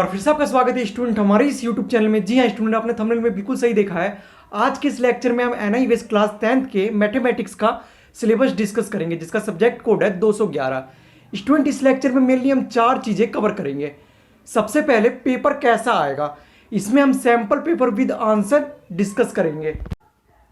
बार फिर से आपका स्वागत है स्टूडेंट हमारे इस यूट्यूब चैनल में। जी हाँ स्टूडेंट, आपने थंबनेल में बिल्कुल सही देखा है। आज के इस लेक्चर में हम एनआईवीएस क्लास 10th के मैथमेटिक्स का सिलेबस डिस्कस करेंगे, जिसका सब्जेक्ट कोड है 211। स्टूडेंट, इस लेक्चर में मेनली हम 4 चीज़ें कवर करेंगे। सबसे पहले पेपर कैसा आएगा, इसमें हम sample paper with answer discuss करेंगे।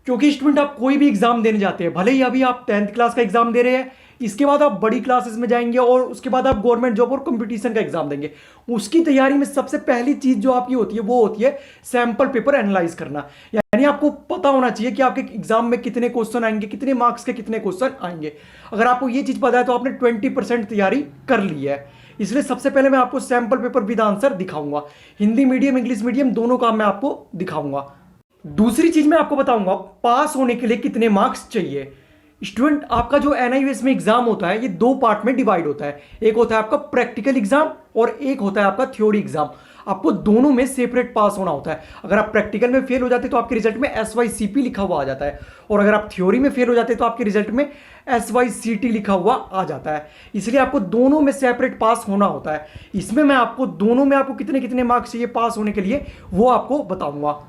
क्योंकि स्टूडेंट आप कोई भी एग्जाम देने जाते हैं, भले ही अभी आप 10th क्लास का एग्जाम दे रहे हैं, इसके बाद आप बड़ी क्लासेस में जाएंगे और उसके बाद आप गवर्नमेंट जॉब और कंपटीशन का एग्जाम देंगे। उसकी तैयारी में सबसे पहली चीज जो आपकी होती है वो होती है सैंपल पेपर एनालाइज करना। यानी आपको पता होना चाहिए कि आपके एग्जाम में कितने क्वेश्चन आएंगे, कितने मार्क्स के कितने क्वेश्चन आएंगे। अगर आपको ये चीज पता है तो आपने 20% तैयारी कर ली है। इसलिए सबसे पहले मैं आपको सैंपल पेपर विद आंसर दिखाऊंगा। हिंदी मीडियम इंग्लिश मीडियम दोनों का मैं आपको दिखाऊंगा। दूसरी चीज मैं आपको बताऊंगा पास होने के लिए कितने मार्क्स चाहिए। स्टूडेंट, आपका जो एनआईवीएस में एग्जाम होता है ये 2 पार्ट में डिवाइड होता है। एक होता है आपका प्रैक्टिकल एग्जाम और एक होता है आपका थ्योरी एग्जाम। आपको दोनों में सेपरेट पास होना होता है। अगर आप प्रैक्टिकल में फेल हो जाते तो आपके रिजल्ट में SYCP लिखा हुआ आ जाता है, और अगर आप थ्योरी में फेल हो जाते तो आपके रिजल्ट में SYCT लिखा हुआ आ जाता है। इसलिए आपको दोनों में सेपरेट पास होना होता है। इसमें मैं आपको दोनों में आपको कितने कितने मार्क्स चाहिए पास होने के लिए वो आपको बताऊंगा।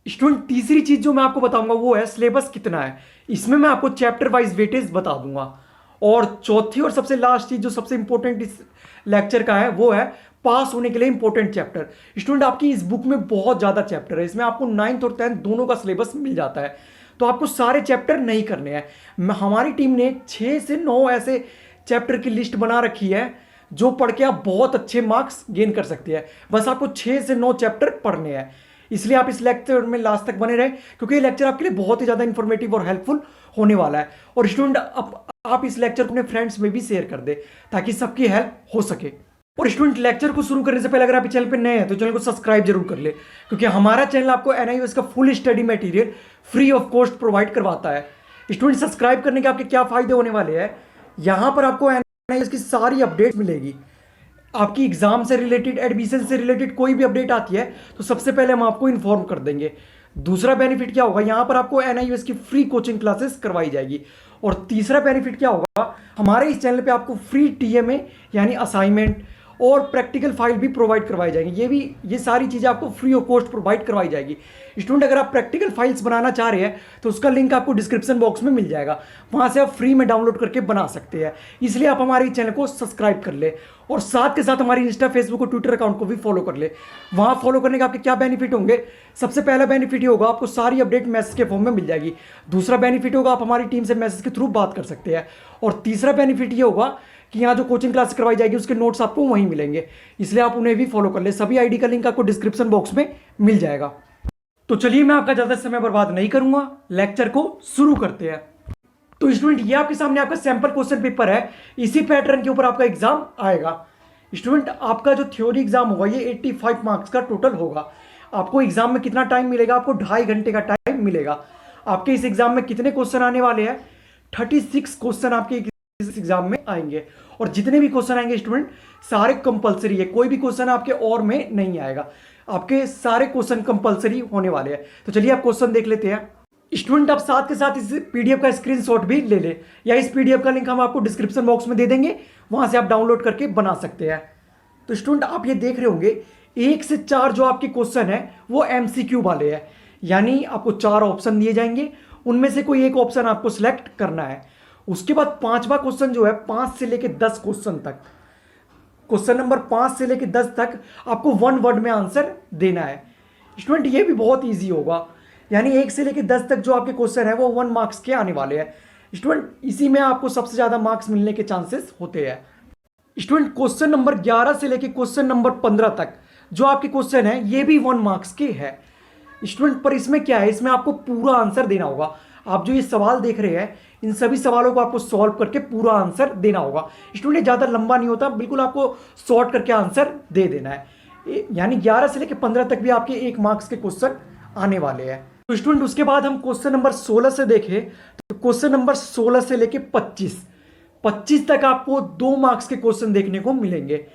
स्टूडेंट, तीसरी चीज जो मैं आपको बताऊंगा वो है सिलेबस कितना है। इसमें मैं आपको चैप्टर वाइज वेटेज बता दूंगा। और चौथी और सबसे लास्ट चीज जो सबसे इंपॉर्टेंट इस लेक्चर का है वो है पास होने के लिए इंपॉर्टेंट चैप्टर। स्टूडेंट, आपकी इस बुक में बहुत ज्यादा चैप्टर है। इसमें आपको 9th और 10th दोनों का सिलेबस मिल जाता है, तो आपको सारे चैप्टर नहीं करने हैं। हमारी टीम ने 6 से 9 ऐसे चैप्टर की लिस्ट बना रखी है जो पढ़ के आप बहुत अच्छे मार्क्स गेन कर सकते हैं। बस आपको 6 से 9 चैप्टर पढ़ने हैं। इसलिए आप इस लेक्चर में लास्ट तक बने रहे, क्योंकि ये लेक्चर आपके लिए बहुत ही ज़्यादा इंफॉर्मेटिव और हेल्पफुल होने वाला है। और स्टूडेंट, आप इस लेक्चर को अपने फ्रेंड्स में भी शेयर कर दे ताकि सबकी हेल्प हो सके। और स्टूडेंट, लेक्चर को शुरू करने से पहले अगर आप इस चैनल पर नए हैं तो चैनल को सब्सक्राइब जरूर कर ले, क्योंकि हमारा चैनल आपको एनआईवीएस का full study material free of cost provide करवाता है। स्टूडेंट, सब्सक्राइब करने के आपके क्या फायदे होने वाले हैं, यहाँ पर आपको एनआईवीएस की सारी अपडेट मिलेगी। आपकी एग्जाम से रिलेटेड, एडमिशन से रिलेटेड कोई भी अपडेट आती है तो सबसे पहले हम आपको इन्फॉर्म कर देंगे। दूसरा बेनिफिट क्या होगा, यहाँ पर आपको एनआईवीएस की फ्री कोचिंग क्लासेस करवाई जाएगी। और तीसरा बेनिफिट क्या होगा, हमारे इस चैनल पे आपको फ्री टीएमए यानी असाइनमेंट और प्रैक्टिकल फाइल भी प्रोवाइड करवाई जाएंगी। ये सारी चीज़ें आपको फ्री ऑफ कॉस्ट प्रोवाइड करवाई जाएगी। स्टूडेंट, अगर आप प्रैक्टिकल फाइल्स बनाना चाह रहे हैं तो उसका लिंक आपको डिस्क्रिप्शन बॉक्स में मिल जाएगा, वहाँ से आप फ्री में डाउनलोड करके बना सकते हैं। इसलिए आप हमारे चैनल को सब्सक्राइब कर ले और साथ के साथ हमारी इंस्टा, फेसबुक और ट्विटर अकाउंट को भी फॉलो कर ले। वहाँ फॉलो करने के आपके क्या बेनिफिट होंगे, सबसे पहला बेनिफिट ये होगा आपको सारी अपडेट मैसेज के फॉर्म में मिल जाएगी। दूसरा बेनिफिट होगा आप हमारी टीम से मैसेज के थ्रू बात कर सकते हैं। और तीसरा बेनिफिट ये होगा कि यहाँ जो कोचिंग क्लास करवाई जाएगी उसके नोट्स आपको वहीं मिलेंगे, इसलिए आप उन्हें भी फॉलो कर ले। सभी आईडी का लिंक आपको डिस्क्रिप्शन बॉक्स में मिल जाएगा। तो चलिए, मैं आपका ज़्यादा समय बर्बाद नहीं करूंगा, लेक्चर को शुरू करते हैं। तो स्टूडेंट, ये आपके सामने आपका सैंपल क्वेश्चन पेपर है। इसी पैटर्न के ऊपर आपका एग्जाम आएगा। स्टूडेंट, आपका जो थ्योरी एग्जाम होगा ये 85 मार्क्स का टोटल होगा। आपको एग्जाम में कितना टाइम मिलेगा, आपको 2.5 घंटे का टाइम मिलेगा। आपके इस एग्जाम में कितने क्वेश्चन आने वाले हैं, 36 क्वेश्चन आपके इस एग्जाम में आएंगे। और जितने भी क्वेश्चन आएंगे स्टूडेंट सारे कंपलसरी है, कोई भी क्वेश्चन आपके और में नहीं आएगा। आपके सारे क्वेश्चन कंपलसरी होने वाले हैं। तो चलिए आप क्वेश्चन देख लेते हैं। स्टूडेंट, आप साथ के साथ इस पीडीएफ का स्क्रीनशॉट भी ले ले, या इस पीडीएफ का लिंक हम आपको डिस्क्रिप्शन बॉक्स में दे देंगे, वहां से आप डाउनलोड करके बना सकते हैं। तो स्टूडेंट, आप ये देख रहे होंगे 1 से 4 जो आपके क्वेश्चन है वो MCQ वाले हैं। यानी आपको 4 ऑप्शन दिए जाएंगे, उनमें से कोई एक ऑप्शन आपको सिलेक्ट करना है। उसके बाद 5वां क्वेश्चन जो है 5 से लेकर 10 क्वेश्चन तक, क्वेश्चन नंबर 5 से लेकर 10 तक आपको 1 वर्ड में आंसर देना है। स्टूडेंट, ये भी बहुत इजी होगा। यानी 1 से लेकर 10 तक जो आपके क्वेश्चन है वो 1 मार्क्स के आने वाले हैं। स्टूडेंट, इसी में आपको सबसे ज़्यादा मार्क्स मिलने के चांसेस होते हैं। स्टूडेंट, क्वेश्चन नंबर 11 से लेकर क्वेश्चन नंबर 15 तक जो आपके क्वेश्चन है ये भी 1 मार्क्स के है। स्टूडेंट, पर इसमें क्या है, इसमें आपको पूरा आंसर देना होगा। आप जो ये सवाल देख रहे हैं इन सभी सवालों को आपको सॉल्व करके पूरा आंसर देना होगा। स्टूडेंट, ज़्यादा लंबा नहीं होता, बिल्कुल आपको शॉर्ट करके आंसर दे देना है। यानी 11 से लेकर 15 तक भी आपके 1 मार्क्स के क्वेश्चन आने वाले हैं। तो स्टूडेंट, उसके बाद हम क्वेश्चन नंबर 16 से देखें तो क्वेश्चन नंबर 16 से लेकर 25 तक आपको 2 मार्क्स के क्वेश्चन देखने को मिलेंगे।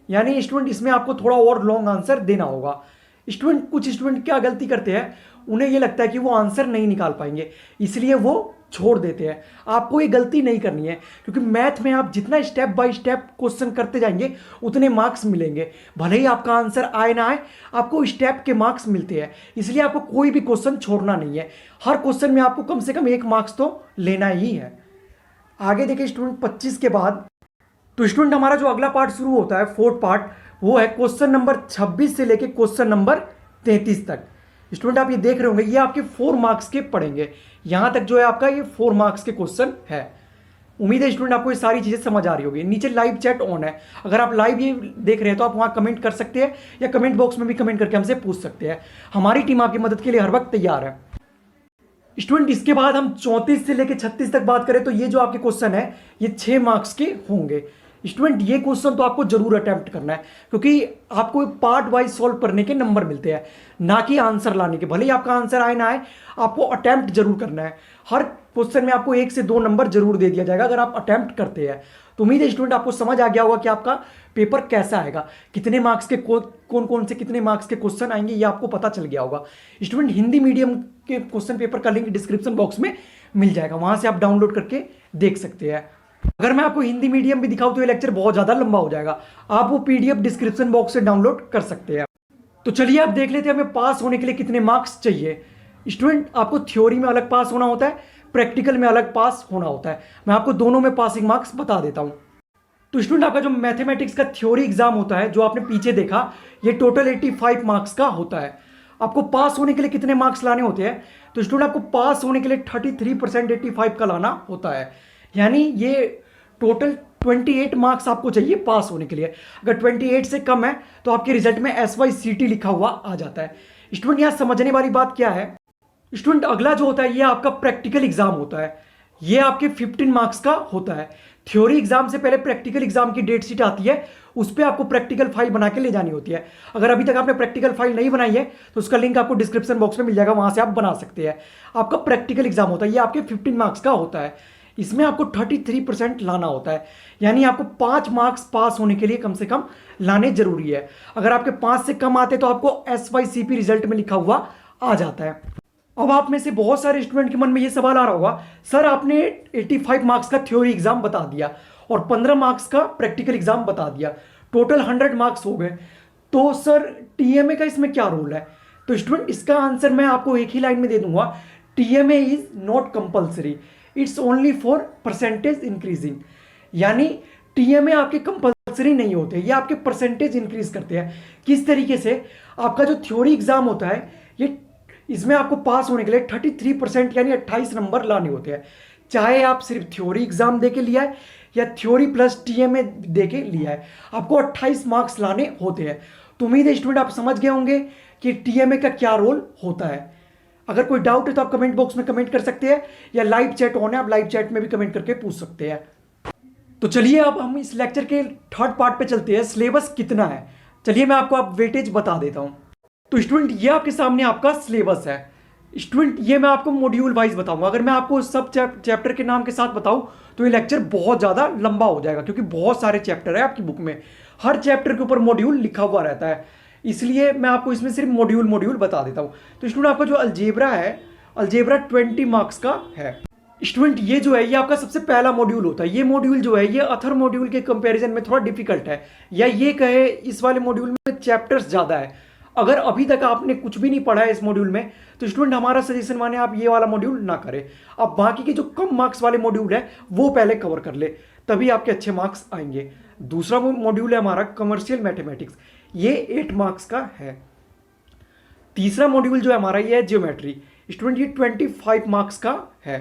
यानी स्टूडेंट, इसमें आपको थोड़ा और लॉन्ग आंसर देना होगा। स्टूडेंट, कुछ स्टूडेंट क्या गलती करते हैं, उन्हें ये लगता है कि वो आंसर नहीं निकाल पाएंगे, इसलिए वो छोड़ देते हैं। आपको ये गलती नहीं करनी है, क्योंकि मैथ में आप जितना स्टेप बाय स्टेप क्वेश्चन करते जाएंगे उतने मार्क्स मिलेंगे। भले ही आपका आंसर आए ना आए, आपको स्टेप के मार्क्स मिलते हैं। इसलिए आपको कोई भी क्वेश्चन छोड़ना नहीं है। हर क्वेश्चन में आपको कम से कम 1 मार्क्स तो लेना ही है। आगे देखिए स्टूडेंट 25 के बाद, तो स्टूडेंट हमारा जो अगला पार्ट शुरू होता है, फोर्थ पार्ट, वो है क्वेश्चन नंबर 26 से लेके क्वेश्चन नंबर 33 तक। स्टूडेंट आप ये देख रहे होंगे, ये आपके 4 मार्क्स के पड़ेंगे। यहां तक जो है आपका ये 4 मार्क्स के क्वेश्चन है। उम्मीद है स्टूडेंट आपको ये सारी चीजें समझ आ रही होगी। नीचे लाइव चैट ऑन है, अगर आप लाइव ये देख रहे हैं तो आप वहां कमेंट कर सकते हैं, या कमेंट बॉक्स में भी कमेंट करके हमसे पूछ सकते हैं। हमारी टीम आपकी मदद के लिए हर वक्त तैयार है। स्टूडेंट इसके बाद हम 34 से लेकर 36 तक बात करें, तो ये जो आपके क्वेश्चन है ये 6 मार्क्स के होंगे। स्टूडेंट ये क्वेश्चन तो आपको जरूर अटेम्प्ट करना है, क्योंकि आपको पार्ट वाइज सॉल्व करने के नंबर मिलते हैं, ना कि आंसर लाने के। भले ही आपका आंसर आए ना आए, आपको अटेम्प्ट जरूर करना है। हर क्वेश्चन में आपको 1 से 2 नंबर जरूर दे दिया जाएगा अगर आप अटेम्प्ट करते हैं। तो उम्मीद है स्टूडेंट आपको समझ आ गया होगा कि आपका पेपर कैसा आएगा, कितने मार्क्स के कौन कौन से कितने मार्क्स के क्वेश्चन आएंगे, ये आपको पता चल गया होगा। स्टूडेंट हिंदी मीडियम के क्वेश्चन पेपर का लिंक डिस्क्रिप्शन बॉक्स में मिल जाएगा, वहां से आप डाउनलोड करके देख सकते हैं। अगर मैं आपको हिंदी मीडियम भी दिखाऊं तो ये लेक्चर बहुत ज्यादा लंबा हो जाएगा, आप वो पीडीएफ डिस्क्रिप्शन बॉक्स से डाउनलोड कर सकते हैं। तो चलिए आप देख लेते हैं हमें पास होने के लिए कितने मार्क्स चाहिए। स्टूडेंट आपको थ्योरी में अलग पास होना होता है, प्रैक्टिकल में अलग पास होना होता है। मैं आपको दोनों में पासिंग मार्क्स बता देता हूं। तो स्टूडेंट आपका जो मैथमेटिक्स का थ्योरी एग्जाम होता है, जो आपने पीछे देखा, ये टोटल 85 मार्क्स का होता है। आपको पास होने के लिए कितने मार्क्स लाने होते हैं, तो स्टूडेंट आपको पास होने के लिए 33% 85 का लाना होता है। यानी ये टोटल 28 मार्क्स आपको चाहिए पास होने के लिए। अगर 28 से कम है तो आपके रिजल्ट में SYCT लिखा हुआ आ जाता है। स्टूडेंट यहां समझने वाली बात क्या है, स्टूडेंट अगला जो होता है ये आपका प्रैक्टिकल एग्जाम होता है। ये आपके 15 मार्क्स का होता है। थ्योरी एग्जाम से पहले प्रैक्टिकल एग्जाम की डेट शीट आती है, उस पर आपको प्रैक्टिकल फाइल बना के ले जानी होती है। अगर अभी तक आपने प्रैक्टिकल फाइल नहीं बनाई है तो उसका लिंक आपको डिस्क्रिप्शन बॉक्स में मिल जाएगा, वहां से आप बना सकते हैं। आपका प्रैक्टिकल एग्जाम होता है, ये आपके 15 मार्क्स का होता है। इसमें आपको 33% लाना होता है, यानी आपको 5 मार्क्स पास होने के लिए कम से कम लाने जरूरी है। अगर आपके 5 से कम आते तो आपको SYCP रिजल्ट में लिखा हुआ आ जाता है। अब आप में से बहुत सारे स्टूडेंट के मन में ये सवाल आ रहा होगा, सर आपने 85 मार्क्स का थ्योरी एग्जाम बता दिया और 15 मार्क्स का प्रैक्टिकल एग्जाम बता दिया, टोटल 100 मार्क्स हो गए, तो सर TMA का इसमें क्या रोल है? तो स्टूडेंट इसका आंसर मैं आपको एक ही लाइन में दे दूंगा, TMA is not compulsory, it's only for percentage increasing. यानी TMA आपके कंपल्सरी नहीं होते, ये आपके परसेंटेज इंक्रीज करते हैं। किस तरीके से? आपका जो थ्योरी एग्जाम होता है, ये इसमें आपको पास होने के लिए 33% यानी 28 नंबर लाने होते हैं। चाहे आप सिर्फ थ्योरी एग्जाम दे के लिया है या थ्योरी प्लस TMA दे के लिया है, आपको 28 मार्क्स लाने होते हैं। तो उम्मीद है स्टूडेंट आप समझ गए होंगे कि TMA का क्या रोल होता है। अगर कोई डाउट है तो आप कमेंट बॉक्स में कमेंट कर सकते हैं, या लाइव चैट ऑन है, आप लाइव चैट में भी कमेंट करके पूछ सकते हैं। तो चलिए अब हम इस लेक्चर के थर्ड पार्ट पे चलते हैं, सिलेबस कितना है। चलिए मैं आपको आप वेटेज बता देता हूं। तो स्टूडेंट ये आपके सामने आपका सिलेबस है। स्टूडेंट ये मैं आपको मॉड्यूल वाइज बताऊंगा। अगर मैं आपको सब चैप्टर के नाम के साथ बताऊं तो ये लेक्चर बहुत ज़्यादा लंबा हो जाएगा, क्योंकि बहुत सारे चैप्टर है आपकी बुक में, हर चैप्टर के ऊपर मॉड्यूल लिखा हुआ रहता है। इसलिए मैं आपको इसमें सिर्फ मॉड्यूल बता देता हूँ। तो स्टूडेंट आपका जो अलजेब्रा है, अलजेब्रा 20 मार्क्स का है। स्टूडेंट ये जो है ये आपका सबसे पहला मॉड्यूल होता है। ये मॉड्यूल जो है ये अथर मॉड्यूल के कंपैरिजन में थोड़ा डिफिकल्ट है, या ये कहे इस वाले मॉड्यूल में चैप्टर्स ज़्यादा है। अगर अभी तक आपने कुछ भी नहीं पढ़ा है इस मॉड्यूल में, तो स्टूडेंट हमारा सजेशन माने आप ये वाला मॉड्यूल ना करें। आप बाकी के जो कम मार्क्स वाले मॉड्यूल है वो पहले कवर कर ले, तभी आपके अच्छे मार्क्स आएंगे। दूसरा मॉड्यूल है हमारा कमर्शियल मैथमेटिक्स, ये 8 मार्क्स का है। तीसरा मॉड्यूल जो है हमारा ये है ज्योमेट्री, स्टूडेंट ये 25 मार्क्स का है।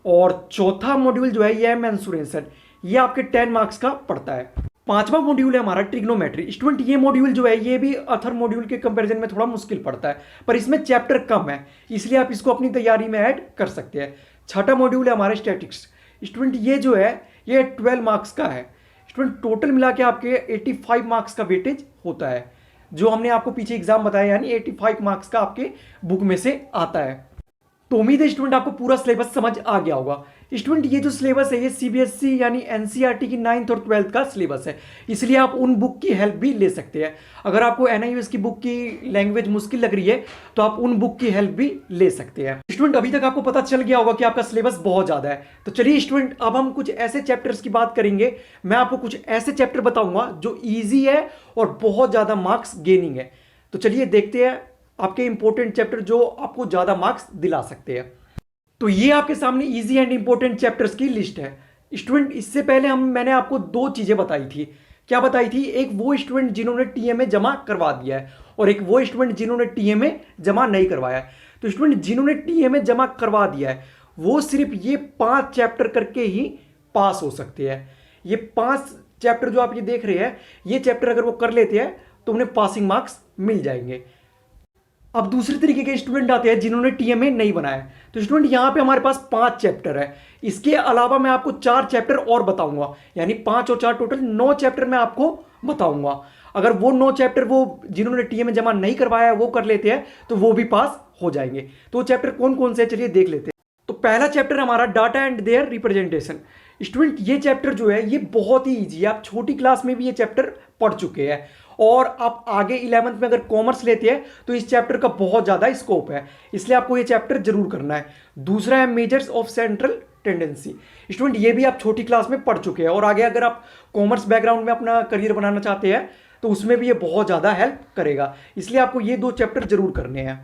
और चौथा मॉड्यूल जो है ये है मेंसुरेशन, ये आपके 10 मार्क्स का पड़ता है। पांचवा मॉड्यूल है हमारा ट्रिग्नोमेट्री। स्टूडेंट ये मॉड्यूल जो है ये भी अथर मॉड्यूल के कंपैरिजन में थोड़ा मुश्किल पड़ता है, पर इसमें चैप्टर कम है, इसलिए आप इसको अपनी तैयारी में ऐड कर सकते हैं। छठा मॉड्यूल है हमारा स्टैटिक्स। स्टूडेंट ये जो है ये 12 मार्क्स का है। स्टूडेंट टोटल मिला के आपके 85 मार्क्स का वेटेज होता है, जो हमने आपको पीछे एग्जाम बताया, यानी 85 मार्क्स का आपके बुक में से आता है। तो उम्मीद है स्टूडेंट आपको पूरा सिलेबस समझ आ गया होगा। स्टूडेंट ये जो सिलेबस है ये सीबीएसई यानी एनसीईआरटी की 9th और 12th का सिलेबस है, इसलिए आप उन बुक की हेल्प भी ले सकते हैं। अगर आपको एनआईओएस की बुक की लैंग्वेज मुश्किल लग रही है तो आप उन बुक की हेल्प भी ले सकते हैं। स्टूडेंट अभी तक आपको पता चल गया होगा कि आपका सिलेबस बहुत ज़्यादा है। तो चलिए स्टूडेंट अब हम कुछ ऐसे चैप्टर्स की बात करेंगे। मैं आपको कुछ ऐसे चैप्टर बताऊंगा जो ईजी है और बहुत ज़्यादा मार्क्स गेनिंग है। तो चलिए देखते हैं आपके इंपॉर्टेंट चैप्टर जो आपको ज़्यादा मार्क्स दिला सकते हैं। तो ये आपके सामने इजी एंड इंपॉर्टेंट चैप्टर्स की लिस्ट है। स्टूडेंट इससे पहले मैंने आपको दो चीज़ें बताई थी। क्या बताई थी? एक वो स्टूडेंट जिन्होंने टीएमए जमा करवा दिया है और एक वो स्टूडेंट जिन्होंने टीएमए जमा नहीं करवाया है। तो स्टूडेंट जिन्होंने टीएमए जमा करवा दिया है वो सिर्फ ये 5 चैप्टर करके ही पास हो सकते हैं। ये 5 चैप्टर जो आप ये देख रहे हैं, ये चैप्टर अगर वो कर लेते हैं तो उन्हें पासिंग मार्क्स मिल जाएंगे। अब दूसरे तरीके के स्टूडेंट आते हैं जिन्होंने टीएमए नहीं बनाया। तो स्टूडेंट यहाँ पे हमारे पास 5 चैप्टर है। इसके अलावा मैं आपको 4 चैप्टर और बताऊंगा, यानी 5 और 4 टोटल 9 चैप्टर मैं आपको बताऊंगा। अगर वो 9 चैप्टर वो जिन्होंने टीएमए जमा नहीं करवाया है वो कर लेते हैं तो वो भी पास हो जाएंगे। तो वो चैप्टर कौन कौन से है चलिए देख लेते हैं। तो पहला चैप्टर हमारा data and their representation. Student ये चैप्टर जो है ये बहुत ही ईजी है, आप छोटी क्लास में भी ये चैप्टर पढ़ चुके हैं और आप आगे 11th में अगर कॉमर्स लेते हैं तो इस चैप्टर का बहुत ज़्यादा स्कोप है, इसलिए आपको ये चैप्टर जरूर करना है। दूसरा है measures of central tendency. Student ये भी आप छोटी क्लास में पढ़ चुके हैं और आगे अगर आप कॉमर्स बैकग्राउंड में अपना करियर बनाना चाहते हैं तो उसमें भी ये बहुत ज़्यादा हेल्प करेगा, इसलिए आपको ये 2 चैप्टर जरूर करने हैं।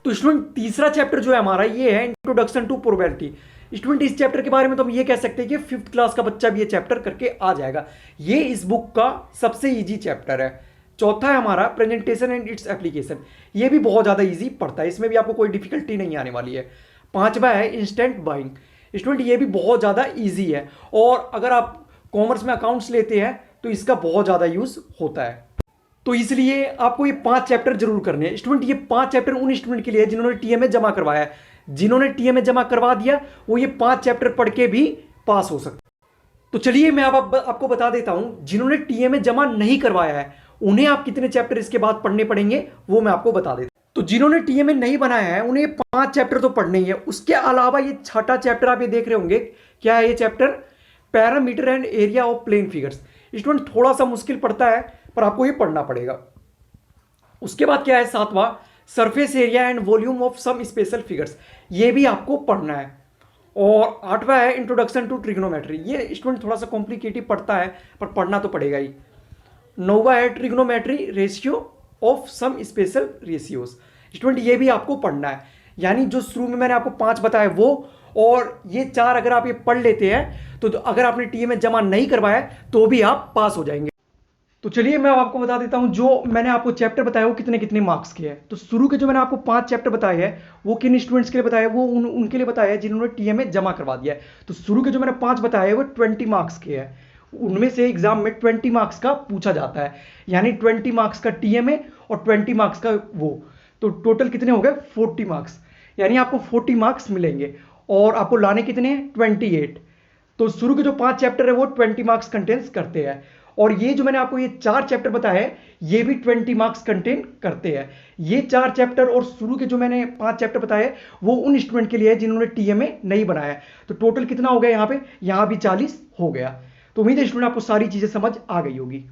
तो स्टूडेंट तीसरा चैप्टर जो है हमारा ये है इंट्रोडक्शन टू प्रोबेबिलिटी। स्टूडेंट इस चैप्टर के बारे में तो हम ये कह सकते हैं कि 5th क्लास का बच्चा भी ये चैप्टर करके आ जाएगा। ये इस बुक का सबसे ईजी चैप्टर है। चौथा है हमारा प्रेजेंटेशन एंड इट्स एप्लीकेशन। ये भी बहुत ज़्यादा ईजी पड़ता है, इसमें भी आपको कोई डिफिकल्टी नहीं आने वाली है। 5वां है इंस्टेंट बाइंग। स्टूडेंट ये भी बहुत ज़्यादा ईजी है और अगर आप कॉमर्स में अकाउंट्स लेते हैं तो इसका बहुत ज़्यादा यूज़ होता है, तो इसलिए आपको ये 5 चैप्टर जरूर करने हैं। स्टूडेंट ये 5 चैप्टर उन स्टूडेंट के लिए जिन्होंने टीएमए जमा करवाया है। जिन्होंने टीएमए जमा करवा दिया वो ये 5 चैप्टर पढ़ के भी पास हो सकते। तो चलिए मैं अब आपको बता देता हूं जिन्होंने टीएमए जमा नहीं करवाया है उन्हें आप कितने चैप्टर इसके बाद पढ़ने पड़ेंगे वो मैं आपको बता देता हूं। तो जिन्होंने टीएमए नहीं बनाया है उन्हें 5 चैप्टर तो पढ़ने ही है। उसके अलावा ये 6ठा चैप्टर आप ये देख रहे होंगे, क्या है ये chapter? Perimeter and area of plane figures. Student थोड़ा सा मुश्किल पड़ता है पर आपको ये पढ़ना पड़ेगा। उसके बाद क्या है 7वां surface area and volume of some special figures. ये भी आपको पढ़ना है। और 8वां है इंट्रोडक्शन टू ट्रिग्नोमेट्री। ये स्टूडेंट थोड़ा सा कॉम्प्लिकेटेड पड़ता है पर पढ़ना तो पड़ेगा ही। 9वां है trigonometry ratio of some special ratios. Student ये भी आपको पढ़ना है, यानी जो शुरू में मैंने आपको 5 बताए वो और ये 4 अगर आप ये पढ़ लेते हैं तो अगर आपने टीएमए जमा नहीं करवाया तो भी आप पास हो जाएंगे। तो चलिए मैं आपको बता देता हूं जो मैंने आपको चैप्टर बताया वो कितने कितने मार्क्स के हैं। तो शुरू के जो मैंने आपको 5 चैप्टर बताए हैं वो किन स्टूडेंट्स के लिए बताया है? वो उनके लिए बताया है जिन्होंने टीएमए जमा करवा दिया है। तो शुरू के जो मैंने 5 बताए हैं वो 20 मार्क्स के हैं। उनमें से एग्जाम में 20 मार्क्स का पूछा जाता है, यानी 20 मार्क्स का टीएमए और 20 मार्क्स का वो, तो टोटल कितने हो गए 40 मार्क्स, यानी आपको 40 मार्क्स मिलेंगे और आपको लाने कितने हैं 28। तो शुरू के जो 5 चैप्टर है वो 20 मार्क्स कंटेंस करते हैं और ये जो मैंने आपको ये 4 चैप्टर बताए हैं ये भी 20 मार्क्स कंटेन करते हैं। ये 4 चैप्टर और शुरू के जो मैंने 5 चैप्टर बताए वो उन स्टूडेंट के लिए है जिन्होंने टीएमए नहीं बनाया। तो टोटल कितना हो गया यहाँ पे? यहाँ भी 40 हो गया। तो उम्मीद है स्टूडेंट आपको सारी चीजें समझ आ गई होगी।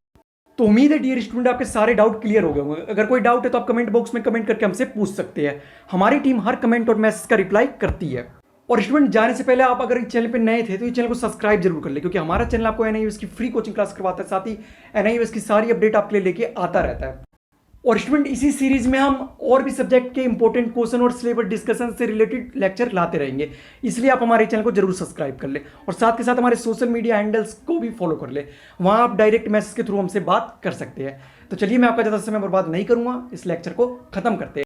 तो उम्मीद है डियर स्टूडेंट आपके सारे डाउट क्लियर हो गए होंगे। अगर कोई डाउट है तो आप कमेंट बॉक्स में कमेंट करके हमसे पूछ सकते हैं। हमारी टीम हर कमेंट और मैसेज का रिप्लाई करती है। और स्टूडेंट जाने से पहले आप अगर इस चैनल पे नए थे तो इस चैनल को सब्सक्राइब जरूर कर ले, क्योंकि हमारा चैनल आपको एनआईओएस की फ्री कोचिंग क्लास करवाता है, साथ ही एनआईओएस की सारी अपडेट आपके लिए लेके आता रहता है। और स्टूडेंट इसी सीरीज में हम और भी सब्जेक्ट के इंपॉर्टेंट क्वेश्चन और सिलेबस डिस्कशन से रिलेटेड लेक्चर लाते रहेंगे, इसलिए आप हमारे चैनल को जरूर सब्सक्राइब कर ले और साथ के साथ हमारे सोशल मीडिया हैंडल्स को भी फॉलो कर ले। वहां आप डायरेक्ट मैसेज के थ्रू हमसे बात कर सकते हैं। तो चलिए मैं आपका ज़्यादा समय बर्बाद नहीं करूंगा, इस लेक्चर को खत्म करते हैं।